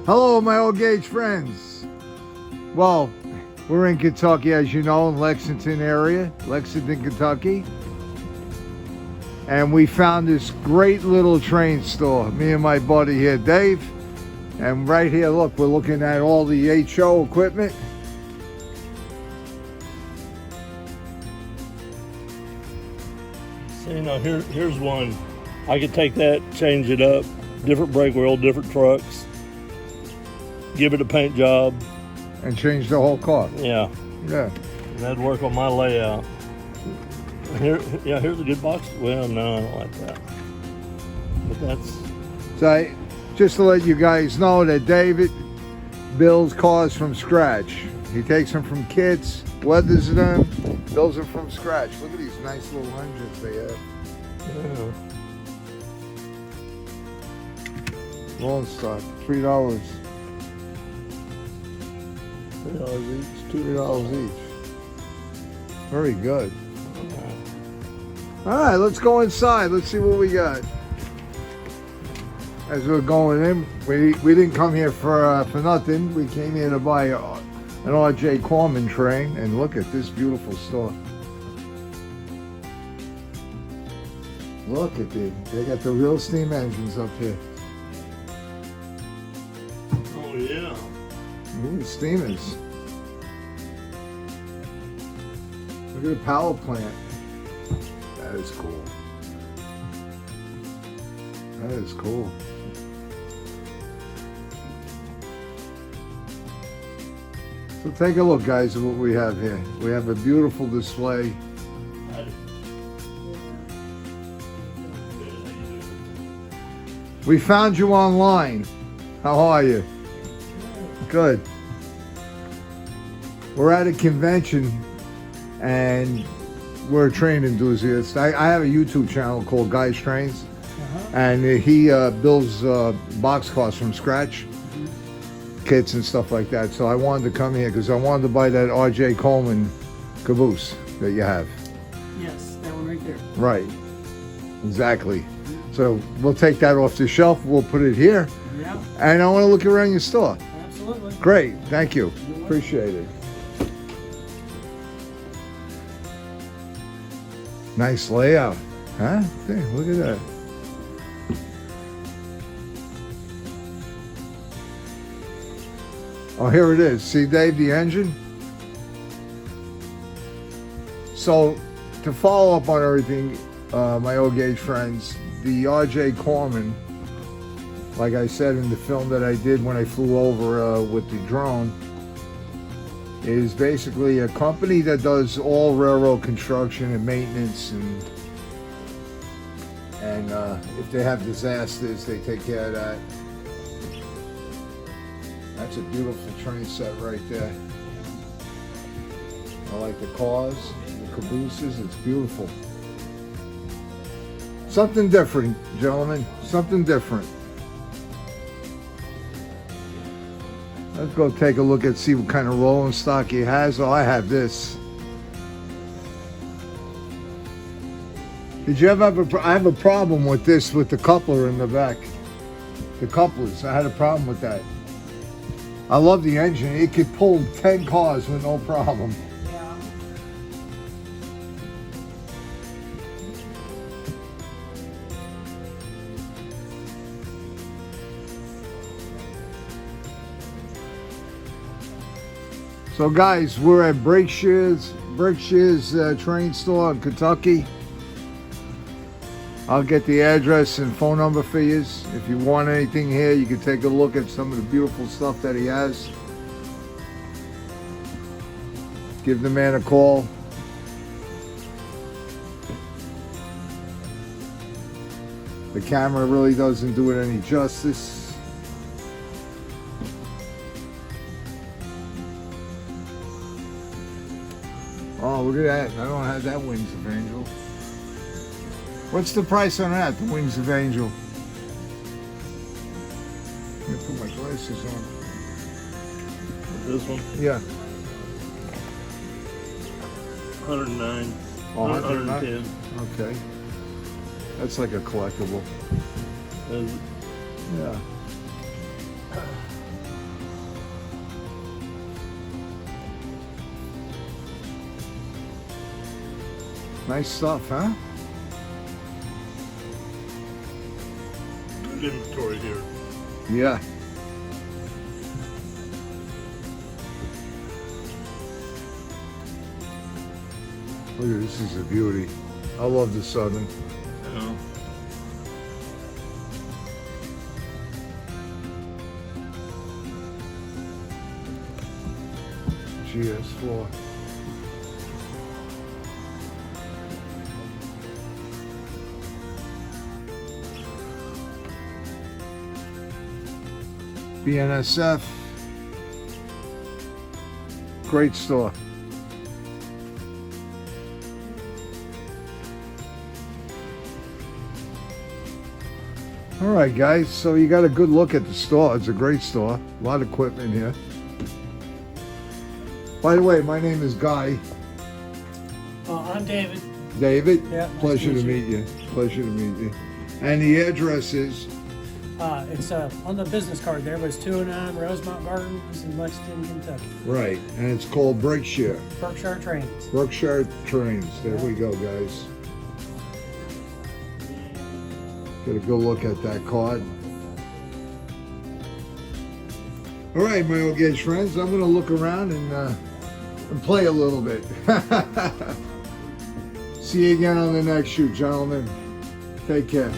Hello, my old gauge friends. Well, we're in Kentucky, as you know, in Lexington area, Lexington, Kentucky. And we found this great little train store, me and my buddy here, Dave. And right here, look, we're looking at all the HO equipment. So, you know, here's one. I could take that, change it up, different brake wheel, different trucks, give it a paint job. And change the whole car. Yeah. Yeah. And that'd work on my layout. Here's a good box. Well, no, I don't like that. But that's... So, just to let you guys know that David builds cars from scratch. He takes them from kits, weathers them, builds them from scratch. Look at these nice little engines they have. Yeah. Long stock, $3. $3 each. $2 each. Very good. All right, let's go inside. Let's see what we got. As we're going in, we didn't come here for nothing. We came here to buy an R.J. Corman train, and look at this beautiful store. Look at they got the real steam engines up here. Oh yeah. Ooh, steamers. Look at the power plant. That is cool. That is cool. So take a look, guys, at what we have here. We have a beautiful display. We found you online. How are you? Good. We're at a convention and we're a train enthusiast. I have a YouTube channel called Guys Trains, and he builds boxcars from scratch, kits and stuff like that. So I wanted to come here because I wanted to buy that R.J. Coleman caboose that you have. Yes, that one right there. Right, exactly. So we'll take that off the shelf, we'll put it here, Yeah, and I want to look around your store. absolutely. Great, thank you, appreciate it. Nice layout, huh? Hey, look at that. Oh, here it is. See, Dave, the engine? So, to follow up on everything, my old gauge friends, the R.J. Corman, like I said in the film that I did when I flew over with the drone, is basically a company that does all railroad construction and maintenance, and if they have disasters, they take care of that. That's a beautiful train set right there. I like the cars, the cabooses, it's beautiful. Something different, gentlemen, something different. Let's go take a look and see what kind of rolling stock he has. Oh, I have this. Did you ever have I have a problem with this, with the coupler in the back. The couplers, I had a problem with that. I love the engine. It could pull 10 cars with no problem. Yeah. So guys, we're at Berkshire's train store in Kentucky. I'll get the address and phone number for you. If you want anything here, you can take a look at some of the beautiful stuff that he has. Give the man a call. The camera really doesn't do it any justice. Oh, look at that. I don't have that Wings of Angel. What's the price on that, the Wings of Angel? Let me put my glasses on. This one? Yeah. 109. Oh, 110. Okay. That's like a collectible. Is it? Yeah. Nice stuff, huh? Good inventory here. Yeah. Look at this, is a beauty. I love the Southern. Yeah. GS4. BNSF. Great store. All right, guys, so you got a good look at the store. It's a great store. A lot of equipment here. By the way, my name is Guy. I'm David. David? Yeah, nice Pleasure to to meet meet you. Pleasure to meet you. And the address is? It's on the business card there, but it's 209 Rosemont Gardens in Lexington, Kentucky. Right, and it's called Berkshire. Berkshire Trains. Berkshire Trains. There we go, guys. Get a good look at that card. All right, my old gauge friends, I'm going to look around and play a little bit. See you again on the next shoot, gentlemen. Take care.